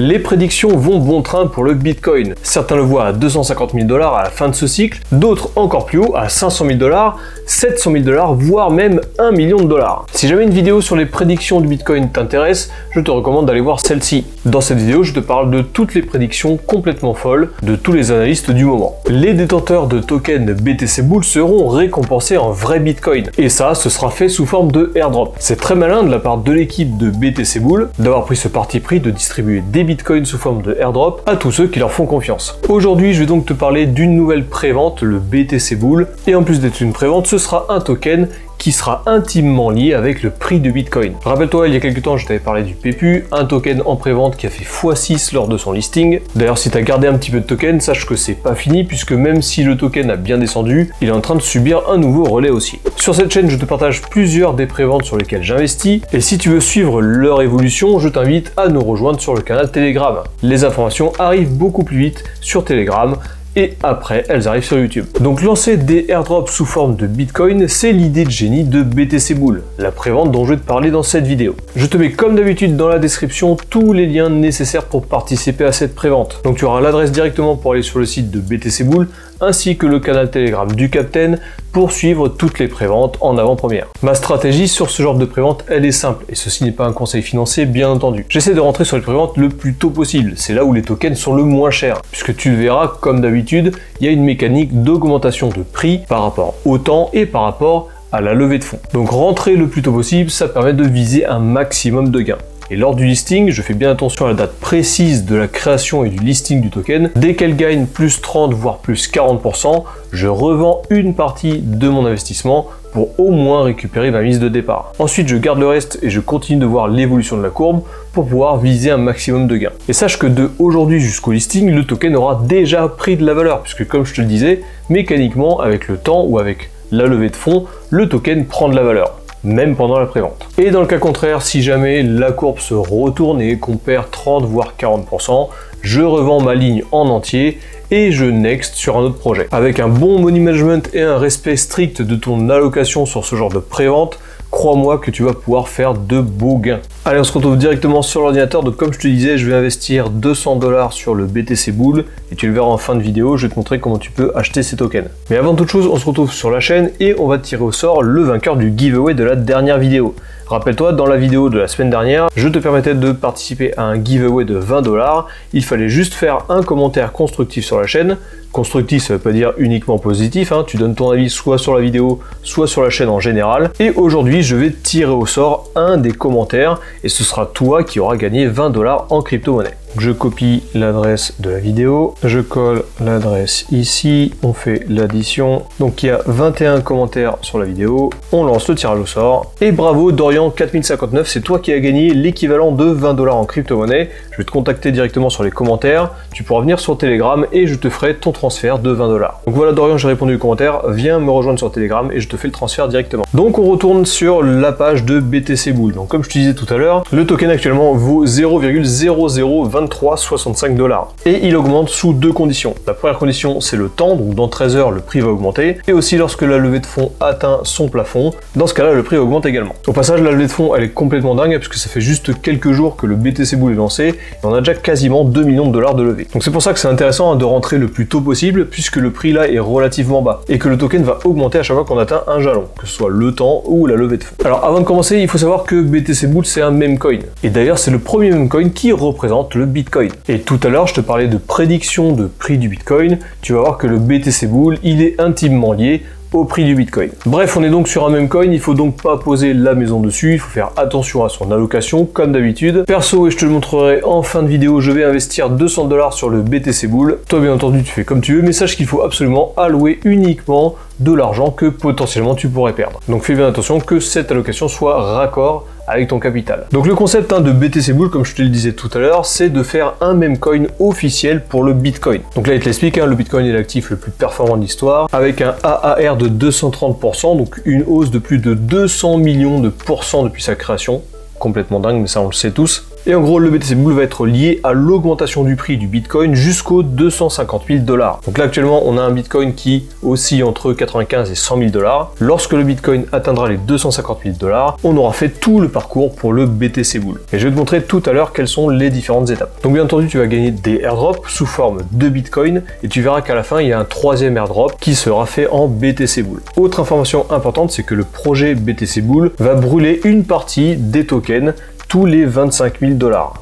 Les prédictions vont bon train pour le Bitcoin. Certains le voient à 250 000 $ à la fin de ce cycle, d'autres encore plus haut à 500 000 $, 700 000 $, voire même 1 million de dollars. Si jamais une vidéo sur les prédictions du Bitcoin t'intéresse, je te recommande d'aller voir celle-ci. Dans cette vidéo, je te parle de toutes les prédictions complètement folles de tous les analystes du moment. Les détenteurs de tokens BTC Bull seront récompensés en vrai Bitcoin. Et ça, ce sera fait sous forme de airdrop. C'est très malin de la part de l'équipe de BTC Bull d'avoir pris ce parti pris de distribuer des Bitcoins sous forme de airdrop à tous ceux qui leur font confiance. Aujourd'hui, je vais donc te parler d'une nouvelle prévente, le BTC Bull. Et en plus d'être une prévente, ce sera un token qui sera intimement lié avec le prix de Bitcoin. Rappelle-toi, il y a quelques temps, je t'avais parlé du PEPU, un token en prévente qui a fait x6 lors de son listing. D'ailleurs, si tu as gardé un petit peu de token, sache que c'est pas fini, puisque même si le token a bien descendu, il est en train de subir un nouveau relais aussi. Sur cette chaîne, je te partage plusieurs des préventes sur lesquelles j'investis, et si tu veux suivre leur évolution, je t'invite à nous rejoindre sur le canal Telegram. Les informations arrivent beaucoup plus vite sur Telegram, et après elles arrivent sur YouTube. Donc lancer des airdrops sous forme de Bitcoin, c'est l'idée de génie de BTC Bull, la prévente dont je vais te parler dans cette vidéo. Je te mets comme d'habitude dans la description tous les liens nécessaires pour participer à cette prévente. Donc tu auras l'adresse directement pour aller sur le site de BTC Bull, ainsi que le canal Telegram du Captain pour suivre toutes les préventes en avant-première. Ma stratégie sur ce genre de prévente, elle est simple, et ceci n'est pas un conseil financier bien entendu. J'essaie de rentrer sur les préventes le plus tôt possible, c'est là où les tokens sont le moins chers, puisque tu le verras comme d'habitude, il y a une mécanique d'augmentation de prix par rapport au temps et par rapport à la levée de fonds. Donc rentrer le plus tôt possible, ça permet de viser un maximum de gains. Et lors du listing, je fais bien attention à la date précise de la création et du listing du token. Dès qu'elle gagne plus 30 voire plus 40%, je revends une partie de mon investissement pour au moins récupérer ma mise de départ. Ensuite, je garde le reste et je continue de voir l'évolution de la courbe pour pouvoir viser un maximum de gains. Et sache que de aujourd'hui jusqu'au listing, le token aura déjà pris de la valeur, puisque comme je te le disais, mécaniquement, avec le temps ou avec la levée de fonds, le token prend de la valeur, même pendant la prévente. Et dans le cas contraire, si jamais la courbe se retourne et qu'on perd 30 voire 40%, je revends ma ligne en entier et je next sur un autre projet. Avec un bon money management et un respect strict de ton allocation sur ce genre de prévente, crois-moi que tu vas pouvoir faire de beaux gains. Allez, on se retrouve directement sur l'ordinateur. Donc comme je te disais, je vais investir 200 $ sur le BTC Bull et tu le verras en fin de vidéo, je vais te montrer comment tu peux acheter ces tokens. Mais avant toute chose, on se retrouve sur la chaîne et on va tirer au sort le vainqueur du giveaway de la dernière vidéo. Rappelle-toi, dans la vidéo de la semaine dernière, je te permettais de participer à un giveaway de 20 $. Il fallait juste faire un commentaire constructif sur la chaîne. Constructif, ça veut pas dire uniquement positif, hein. Tu donnes ton avis soit sur la vidéo, soit sur la chaîne en général. Et aujourd'hui, je vais tirer au sort un des commentaires et ce sera toi qui auras gagné 20 $ en crypto-monnaie. Je copie l'adresse de la vidéo, je colle l'adresse ici, on fait l'addition. Donc il y a 21 commentaires sur la vidéo, on lance le tirage au sort. Et bravo Dorian 4059, c'est toi qui as gagné l'équivalent de 20 $ en crypto-monnaie. Je vais te contacter directement sur les commentaires, tu pourras venir sur Telegram et je te ferai ton transfert de 20 $. Donc voilà Dorian, j'ai répondu au commentaire, viens me rejoindre sur Telegram et je te fais le transfert directement. Donc on retourne sur la page de BTC Bull. Donc comme je te disais tout à l'heure, le token actuellement vaut 0,002365 $. Et il augmente sous deux conditions. La première condition, c'est le temps, donc dans 13 heures, le prix va augmenter. Et aussi lorsque la levée de fonds atteint son plafond, dans ce cas-là, le prix augmente également. Au passage, la levée de fonds, elle est complètement dingue, puisque ça fait juste quelques jours que le BTC Bull est lancé, et on a déjà quasiment 2 millions de $ de levée. Donc c'est pour ça que c'est intéressant de rentrer le plus tôt possible, puisque le prix là est relativement bas, et que le token va augmenter à chaque fois qu'on atteint un jalon, que ce soit le temps ou la levée de fonds. Alors avant de commencer, il faut savoir que BTC Bull, c'est un meme coin. Et d'ailleurs, c'est le premier meme coin qui représente le Bitcoin. Et tout à l'heure, je te parlais de prédiction de prix du Bitcoin. Tu vas voir que le BTC Bull, il est intimement lié au prix du Bitcoin. Bref, on est donc sur un meme coin, il faut donc pas poser la maison dessus, il faut faire attention à son allocation comme d'habitude. Perso, et je te le montrerai en fin de vidéo, je vais investir 200 $ sur le BTC Bull. Toi bien entendu, tu fais comme tu veux, mais sache qu'il faut absolument allouer uniquement de l'argent que potentiellement tu pourrais perdre. Donc fais bien attention que cette allocation soit raccord avec ton capital. Donc le concept de BTC Bull, comme je te le disais tout à l'heure, c'est de faire un meme coin officiel pour le Bitcoin. Donc là il te l'explique, le Bitcoin est l'actif le plus performant de l'histoire, avec un AAR de 230%, donc une hausse de plus de 200 millions de pourcents depuis sa création. Complètement dingue, mais ça on le sait tous. Et en gros, le BTC Bull va être lié à l'augmentation du prix du Bitcoin jusqu'aux 250 000 $. Donc là, actuellement, on a un Bitcoin qui oscille entre 95 et 100 000 $. Lorsque le Bitcoin atteindra les 250 000 $, on aura fait tout le parcours pour le BTC Bull. Et je vais te montrer tout à l'heure quelles sont les différentes étapes. Donc bien entendu, tu vas gagner des airdrops sous forme de Bitcoin et tu verras qu'à la fin, il y a un troisième airdrop qui sera fait en BTC Bull. Autre information importante, c'est que le projet BTC Bull va brûler une partie des tokens tous les 25 000 $.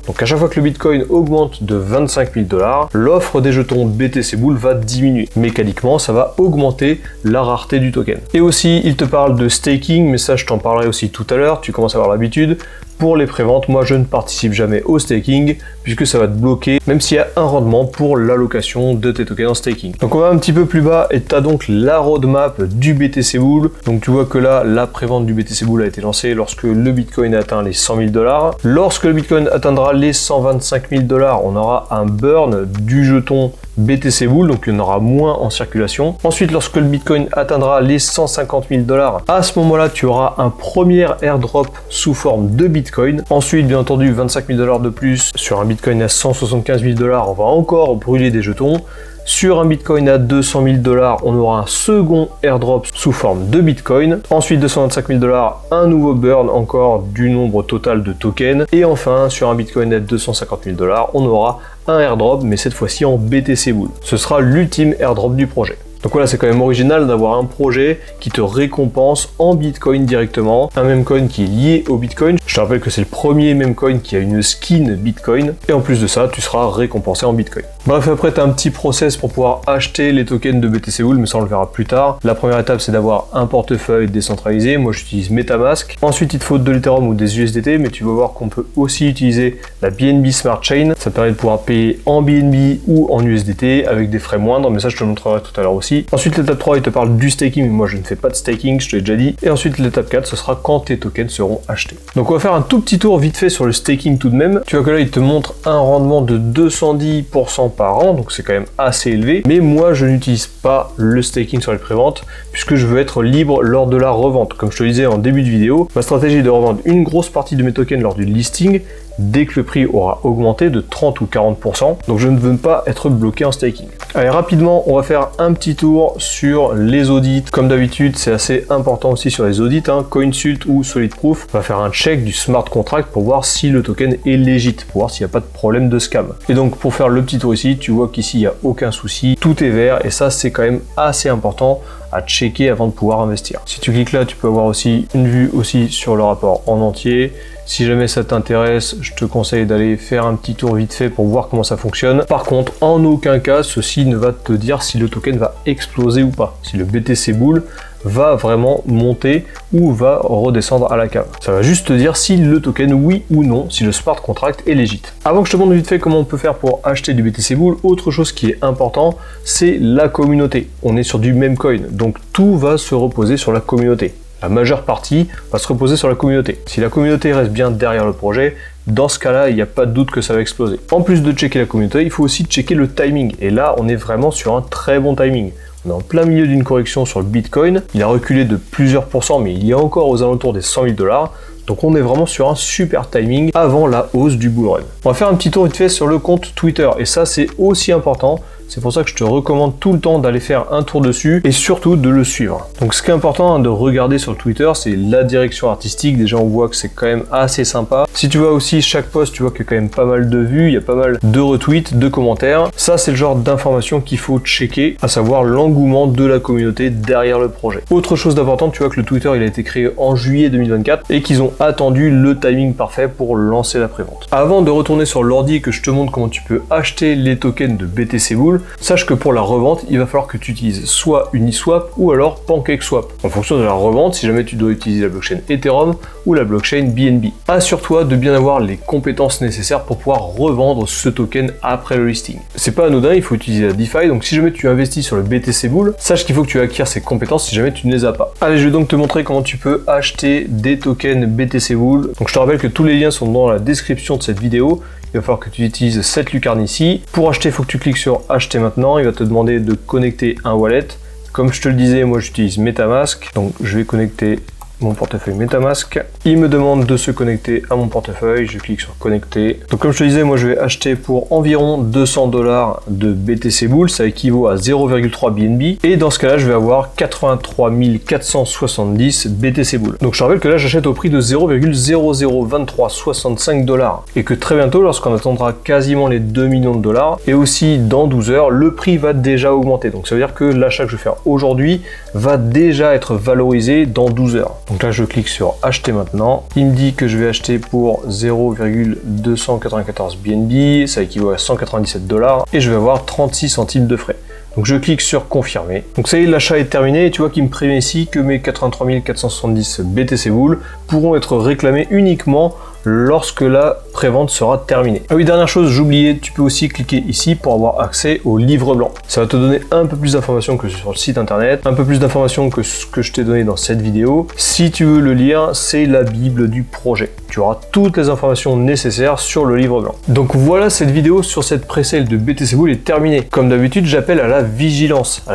Donc à chaque fois que le Bitcoin augmente de 25 000 $, l'offre des jetons BTC Bull va diminuer. Mécaniquement, ça va augmenter la rareté du token. Et aussi, il te parle de staking, mais ça je t'en parlerai aussi tout à l'heure, tu commences à avoir l'habitude. Pour les préventes, moi je ne participe jamais au staking puisque ça va te bloquer même s'il y a un rendement pour l'allocation de tes tokens en staking. Donc on va un petit peu plus bas et tu as donc la roadmap du BTC Bull. Donc tu vois que là, la prévente du BTC Bull a été lancée lorsque le Bitcoin a atteint les 100 000 $. Lorsque le Bitcoin atteindra les 125 000 $, on aura un burn du jeton BTC Bull, donc il y en aura moins en circulation. Ensuite, lorsque le Bitcoin atteindra les 150 000 $, à ce moment-là, tu auras un premier airdrop sous forme de Bitcoin. Ensuite, bien entendu, 25 000 $ de plus sur un Bitcoin à 175 000 $, on va encore brûler des jetons. Sur un Bitcoin à 200 000 $, on aura un second airdrop sous forme de Bitcoin. Ensuite, 225 000 $, un nouveau burn encore du nombre total de tokens. Et enfin, sur un Bitcoin à 250 000 $, on aura un airdrop, mais cette fois-ci en BTC Bull. Ce sera l'ultime airdrop du projet. Donc voilà, c'est quand même original d'avoir un projet qui te récompense en Bitcoin directement, un memecoin qui est lié au Bitcoin. Je te rappelle que c'est le premier memecoin qui a une skin Bitcoin, et en plus de ça, tu seras récompensé en Bitcoin. Bref, après, tu as un petit process pour pouvoir acheter les tokens de BTC Bull, mais ça on le verra plus tard. La première étape, c'est d'avoir un portefeuille décentralisé. Moi, j'utilise MetaMask. Ensuite, il te faut de l'Ethereum ou des USDT, mais tu vas voir qu'on peut aussi utiliser la BNB Smart Chain. Ça te permet de pouvoir payer en BNB ou en USDT avec des frais moindres, mais ça, je te le montrerai tout à l'heure aussi. Ensuite, l'étape 3, il te parle du staking, mais moi je ne fais pas de staking, je te l'ai déjà dit. Et ensuite, l'étape 4, ce sera quand tes tokens seront achetés. Donc on va faire un tout petit tour vite fait sur le staking tout de même. Tu vois que là, il te montre un rendement de 210% par an, donc c'est quand même assez élevé. Mais moi, je n'utilise pas le staking sur les préventes, puisque je veux être libre lors de la revente. Comme je te le disais en début de vidéo, ma stratégie est de revendre une grosse partie de mes tokens lors du listing, dès que le prix aura augmenté de 30 ou 40%, donc je ne veux pas être bloqué en staking. Allez, rapidement, on va faire un petit tour sur les audits. Comme d'habitude, c'est assez important aussi sur les audits, CoinSult ou SolidProof. On va faire un check du smart contract pour voir si le token est légit, pour voir s'il n'y a pas de problème de scam. Et donc, pour faire le petit tour ici, tu vois qu'ici, il n'y a aucun souci, tout est vert, et ça, c'est quand même assez important à checker avant de pouvoir investir. Si tu cliques là, tu peux avoir aussi une vue aussi sur le rapport en entier. Si jamais ça t'intéresse, je te conseille d'aller faire un petit tour vite fait pour voir comment ça fonctionne. Par contre, en aucun cas, ceci ne va te dire si le token va exploser ou pas, si le BTC Bull va vraiment monter ou va redescendre à la cave. Ça va juste te dire si le token, oui ou non, si le smart contract est légit. Avant que je te montre vite fait comment on peut faire pour acheter du BTC Bull, autre chose qui est important, c'est la communauté. On est sur du memecoin, donc tout va se reposer sur la communauté. La majeure partie va se reposer sur la communauté. Si la communauté reste bien derrière le projet, dans ce cas-là, il n'y a pas de doute que ça va exploser. En plus de checker la communauté, il faut aussi checker le timing. Et là, on est vraiment sur un très bon timing. On est en plein milieu d'une correction sur le Bitcoin. Il a reculé de plusieurs pourcents, mais il est encore aux alentours des 100 000 $. Donc on est vraiment sur un super timing avant la hausse du bull run. On va faire un petit tour vite fait sur le compte Twitter. Et ça, c'est aussi important. C'est pour ça que je te recommande tout le temps d'aller faire un tour dessus et surtout de le suivre. Donc ce qui est important de regarder sur le Twitter, c'est la direction artistique. Déjà, on voit que c'est quand même assez sympa. Si tu vois aussi chaque post, tu vois qu'il y a quand même pas mal de vues, il y a pas mal de retweets, de commentaires. Ça, c'est le genre d'information qu'il faut checker, à savoir l'engouement de la communauté derrière le projet. Autre chose d'important, tu vois que le Twitter, il a été créé en juillet 2024 et qu'ils ont attendu le timing parfait pour lancer la prévente. Avant de retourner sur l'ordi et que je te montre comment tu peux acheter les tokens de BTC Bull, sache que pour la revente, il va falloir que tu utilises soit Uniswap ou alors PancakeSwap. En fonction de la revente, si jamais tu dois utiliser la blockchain Ethereum ou la blockchain BNB. Assure-toi de bien avoir les compétences nécessaires pour pouvoir revendre ce token après le listing. C'est pas anodin, il faut utiliser la DeFi, donc si jamais tu investis sur le BTC Bull, sache qu'il faut que tu acquières ces compétences si jamais tu ne les as pas. Allez, je vais donc te montrer comment tu peux acheter des tokens BTC Bull. Donc je te rappelle que tous les liens sont dans la description de cette vidéo. Il va falloir que tu utilises cette lucarne ici. Pour acheter, il faut que tu cliques sur acheter maintenant. Il va te demander de connecter un wallet. Comme je te le disais, moi j'utilise MetaMask. Donc je vais connecter mon portefeuille MetaMask. Il me demande de se connecter à mon portefeuille, je clique sur connecter. Donc comme je te disais, moi je vais acheter pour environ 200 $ de BTC Bull, ça équivaut à 0,3 BNB. Et dans ce cas-là, je vais avoir 83 470 BTC Bull. Donc je te rappelle que là, j'achète au prix de 0,002365 $. Et que très bientôt, lorsqu'on attendra quasiment les 2 millions de dollars, et aussi dans 12 heures, le prix va déjà augmenter. Donc ça veut dire que l'achat que je vais faire aujourd'hui va déjà être valorisé dans 12 heures. Donc là, je clique sur acheter maintenant. Il me dit que je vais acheter pour 0,294 BNB, ça équivaut à 197 $, et je vais avoir 36 centimes de frais. Donc je clique sur confirmer. Donc ça y est, l'achat est terminé et tu vois qu'il me prévient ici que mes 83 470 BTC Bull pourront être réclamés uniquement lorsque la prévente sera terminée. Ah oui, dernière chose, j'oubliais, tu peux aussi cliquer ici pour avoir accès au livre blanc. Ça va te donner un peu plus d'informations que sur le site internet, un peu plus d'informations que ce que je t'ai donné dans cette vidéo. Si tu veux le lire, c'est la Bible du projet. Tu auras toutes les informations nécessaires sur le livre blanc. Donc voilà, cette vidéo sur cette pré-sale de BTC Bull est terminée. Comme d'habitude, j'appelle à la vigilance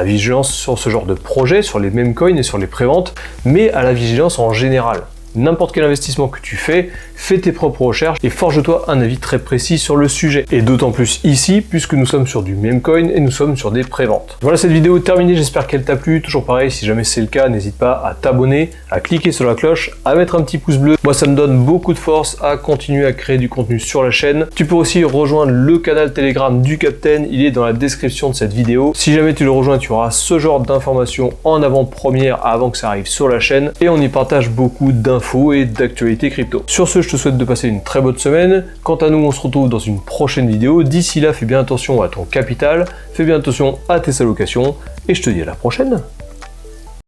sur ce genre de projet, sur les meme coins et sur les préventes, mais à la vigilance en général. N'importe quel investissement que tu fais, fais tes propres recherches et forge-toi un avis très précis sur le sujet. Et d'autant plus ici, puisque nous sommes sur du meme coin et nous sommes sur des préventes. Voilà, cette vidéo est terminée, j'espère qu'elle t'a plu. Toujours pareil, si jamais c'est le cas, n'hésite pas à t'abonner, à cliquer sur la cloche, à mettre un petit pouce bleu. Moi, ça me donne beaucoup de force à continuer à créer du contenu sur la chaîne. Tu peux aussi rejoindre le canal Telegram du Captain, il est dans la description de cette vidéo. Si jamais tu le rejoins, tu auras ce genre d'informations en avant-première avant que ça arrive sur la chaîne. Et on y partage beaucoup d'informations et d'actualité crypto. Sur ce, je te souhaite de passer une très bonne semaine. Quant à nous, on se retrouve dans une prochaine vidéo. D'ici là, fais bien attention à ton capital, fais bien attention à tes allocations et je te dis à la prochaine.